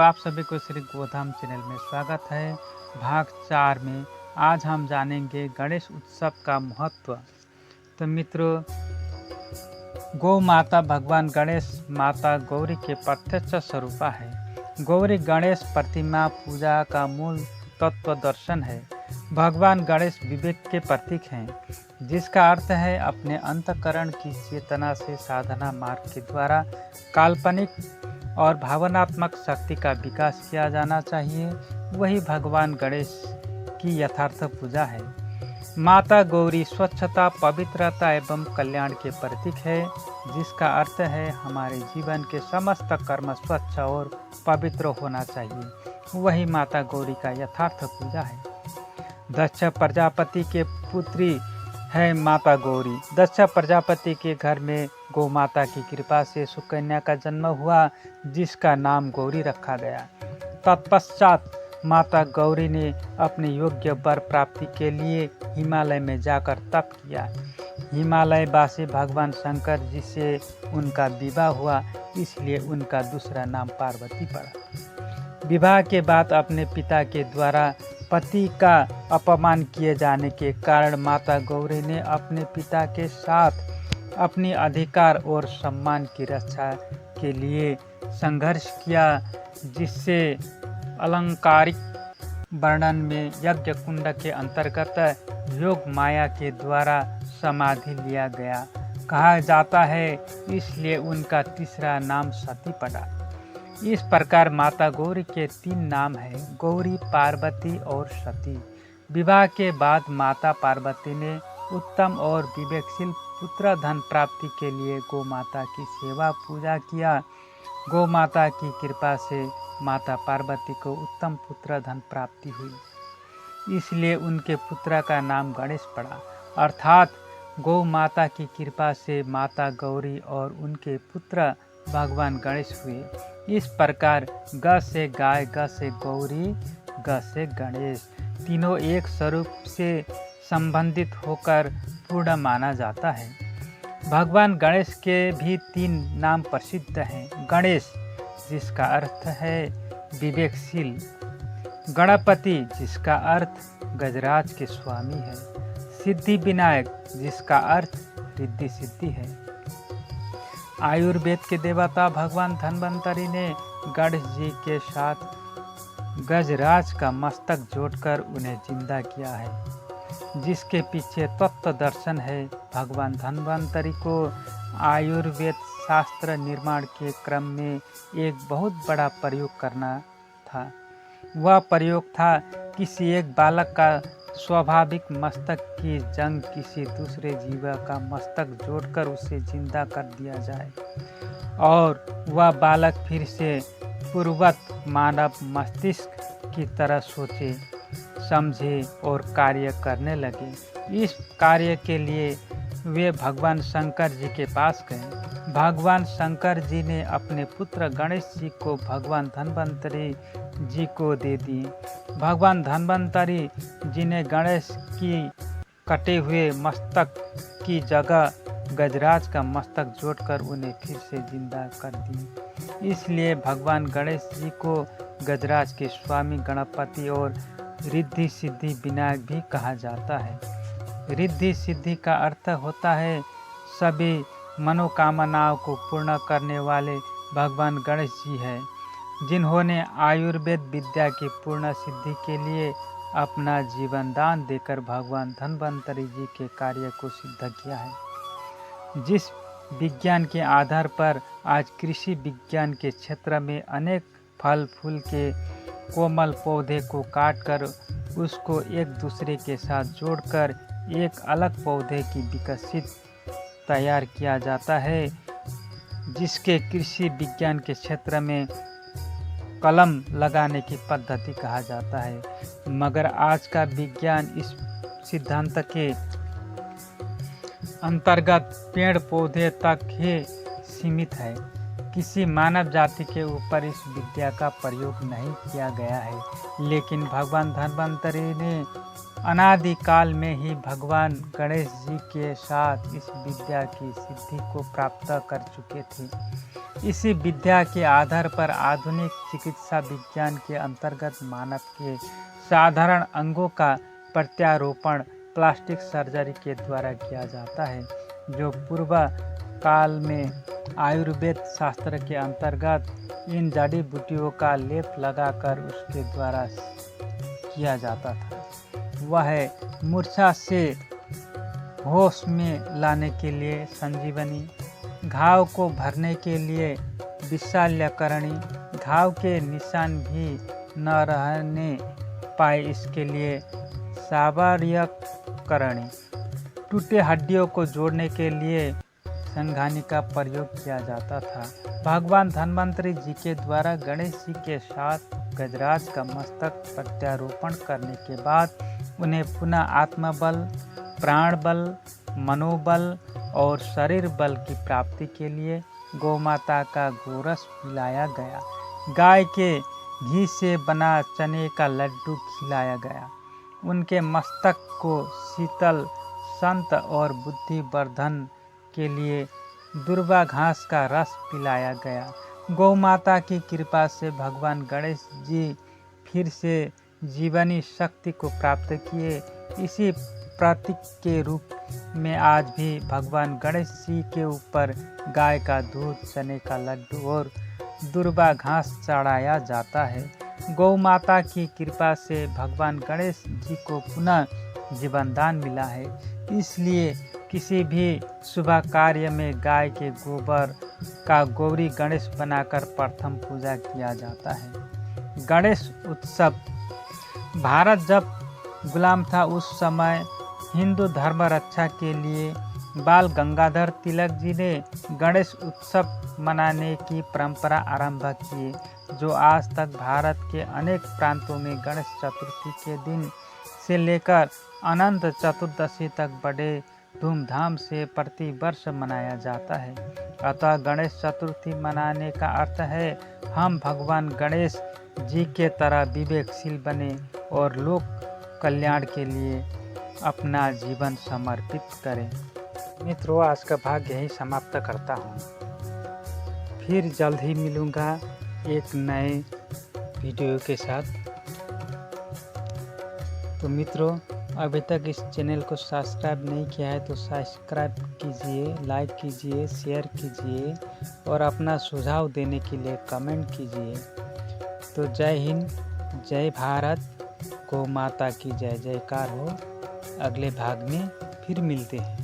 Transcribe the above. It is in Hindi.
आप सभी को श्री गोधाम चैनल में स्वागत है। भाग 4 में आज हम जानेंगे गणेश उत्सव का महत्व। तो मित्रों, गौ माता भगवान गणेश माता गौरी के प्रत्यक्ष स्वरूपा है। गौरी गणेश प्रतिमा पूजा का मूल तत्व दर्शन है। भगवान गणेश विवेक के प्रतीक हैं, जिसका अर्थ है अपने अंतःकरण की चेतना से साधना मार्ग के द्वारा काल्पनिक और भावनात्मक शक्ति का विकास किया जाना चाहिए। वही भगवान गणेश की यथार्थ पूजा है। माता गौरी स्वच्छता, पवित्रता एवं कल्याण के प्रतीक है, जिसका अर्थ है हमारे जीवन के समस्त कर्म स्वच्छ और पवित्र होना चाहिए। वही माता गौरी का यथार्थ पूजा है। दक्ष प्रजापति के पुत्री है माता गौरी। दक्ष प्रजापति के घर में गौ माता की कृपा से सुकन्या का जन्म हुआ, जिसका नाम गौरी रखा गया। तत्पश्चात माता गौरी ने अपने योग्य वर प्राप्ति के लिए हिमालय में जाकर तप किया। हिमालय वासी भगवान शंकर जी से उनका विवाह हुआ, इसलिए उनका दूसरा नाम पार्वती पड़ा। विवाह के बाद अपने पिता के द्वारा पति का अपमान किए जाने के कारण माता गौरी ने अपने पिता के साथ अपनी अधिकार और सम्मान की रक्षा के लिए संघर्ष किया, जिससे अलंकारिक वर्णन में यज्ञ कुंड के अंतर्गत योग माया के द्वारा समाधि लिया गया कहा जाता है, इसलिए उनका तीसरा नाम सती पड़ा। इस प्रकार माता गौरी के 3 नाम हैं, गौरी, पार्वती और सती। विवाह के बाद माता पार्वती ने उत्तम और विवेकशील पुत्र धन प्राप्ति के लिए गौ माता की सेवा पूजा किया। गौ माता की कृपा से माता पार्वती को उत्तम पुत्र धन प्राप्ति हुई, इसलिए उनके पुत्र का नाम गणेश पड़ा। अर्थात गौ माता की कृपा से माता गौरी और उनके पुत्र भगवान गणेश हुए। इस प्रकार ग से गाय, ग से गौरी, ग से गणेश, तीनों एक स्वरूप से संबंधित होकर पूर्ण माना जाता है। भगवान गणेश के भी 3 नाम प्रसिद्ध हैं। गणेश, जिसका अर्थ है विवेकशील। गणपति, जिसका अर्थ गजराज के स्वामी है। सिद्धि विनायक, जिसका अर्थ रिद्धि सिद्धि है। आयुर्वेद के देवता भगवान धन्वंतरि ने गणेश जी के साथ गजराज का मस्तक जोड़कर उन्हें जिंदा किया है, जिसके पीछे तत्व दर्शन है। भगवान धन्वंतरि को आयुर्वेद शास्त्र निर्माण के क्रम में एक बहुत बड़ा प्रयोग करना था। वह प्रयोग था किसी एक बालक का स्वाभाविक मस्तक की जंग किसी दूसरे जीव का मस्तक जोड़कर उसे जिंदा कर दिया जाए और वह बालक फिर से पूर्ववत मानव मस्तिष्क की तरह सोचे, समझे और कार्य करने लगे। इस कार्य के लिए वे भगवान शंकर जी के पास गए। भगवान शंकर जी ने अपने पुत्र गणेश जी को भगवान धन्वंतरि जी को दे दिए। भगवान धन्वंतरि जी ने गणेश की कटे हुए मस्तक की जगह गजराज का मस्तक जोड़कर उन्हें फिर से जिंदा कर दिए। इसलिए भगवान गणेश जी को गजराज के स्वामी गणपति और रिद्धि सिद्धि विनायक भी कहा जाता है। रिद्धि सिद्धि का अर्थ होता है सभी मनोकामनाओं को पूर्ण करने वाले भगवान गणेश जी हैं, जिन्होंने आयुर्वेद विद्या की पूर्ण सिद्धि के लिए अपना जीवन दान देकर भगवान धन्वंतरि जी के कार्य को सिद्ध किया है। जिस विज्ञान के आधार पर आज कृषि विज्ञान के क्षेत्र में अनेक फल फूल के कोमल पौधे को काटकर उसको एक दूसरे के साथ जोड़कर एक अलग पौधे की विकसित तैयार किया जाता है, जिसके कृषि विज्ञान के क्षेत्र में कलम लगाने की पद्धति कहा जाता है। मगर आज का विज्ञान इस सिद्धांत के अंतर्गत पेड़ पौधे तक ही सीमित है। किसी मानव जाति के ऊपर इस विद्या का प्रयोग नहीं किया गया है, लेकिन भगवान धन्वंतरि ने अनादिकाल में ही भगवान गणेश जी के साथ इस विद्या की सिद्धि को प्राप्त कर चुके थे। इसी विद्या के आधार पर आधुनिक चिकित्सा विज्ञान के अंतर्गत मानव के साधारण अंगों का प्रत्यारोपण प्लास्टिक सर्जरी के द्वारा किया जाता है, जो पूर्व काल में आयुर्वेद शास्त्र के अंतर्गत इन जड़ी बूटियों का लेप लगाकर उसके द्वारा किया जाता था। वह मूर्छा से होश में लाने के लिए संजीवनी, घाव को भरने के लिए विशाल्यकरणी, घाव के निशान भी न रहने पाए इसके लिए सावर्यकरणी, टूटे हड्डियों को जोड़ने के लिए संघानी का प्रयोग किया जाता था। भगवान धन्वंतरी जी के द्वारा गणेश जी के साथ गजराज का मस्तक प्रत्यारोपण करने के बाद उन्हें पुनः आत्मबल, प्राण बल, मनोबल और शरीर बल की प्राप्ति के लिए गौमाता का गोरस पिलाया गया। गाय के घी से बना चने का लड्डू खिलाया गया। उनके मस्तक को शीतल, संत और बुद्धिवर्धन के लिए दुर्वा घास का रस पिलाया गया। गौ माता की कृपा से भगवान गणेश जी फिर से जीवनी शक्ति को प्राप्त किए। इसी प्रतीक के रूप में आज भी भगवान गणेश जी के ऊपर गाय का दूध, चने का लड्डू और दुर्वा घास चढ़ाया जाता है। गौ माता की कृपा से भगवान गणेश जी को पुनः जीवन दान मिला है, इसलिए किसी भी शुभ कार्य में गाय के गोबर का गौरी गणेश बनाकर प्रथम पूजा किया जाता है। गणेश उत्सव। भारत जब गुलाम था उस समय हिंदू धर्म रक्षा के लिए बाल गंगाधर तिलक जी ने गणेश उत्सव मनाने की परंपरा आरंभ की, जो आज तक भारत के अनेक प्रांतों में गणेश चतुर्थी के दिन से लेकर अनंत चतुर्दशी तक बड़े धूमधाम से प्रति वर्ष मनाया जाता है। अतः गणेश चतुर्थी मनाने का अर्थ है हम भगवान गणेश जी के तरह विवेकशील बने और लोक कल्याण के लिए अपना जीवन समर्पित करें। मित्रों, आज का भाग यही समाप्त करता हूँ। फिर जल्द ही मिलूँगा एक नए वीडियो के साथ। तो मित्रों, अभी तक इस चैनल को सब्सक्राइब नहीं किया है तो सब्सक्राइब कीजिए, लाइक कीजिए, शेयर कीजिए और अपना सुझाव देने के लिए कमेंट कीजिए। तो जय हिंद, जय भारत, गौ माता की जय जयकार हो। अगले भाग में फिर मिलते हैं।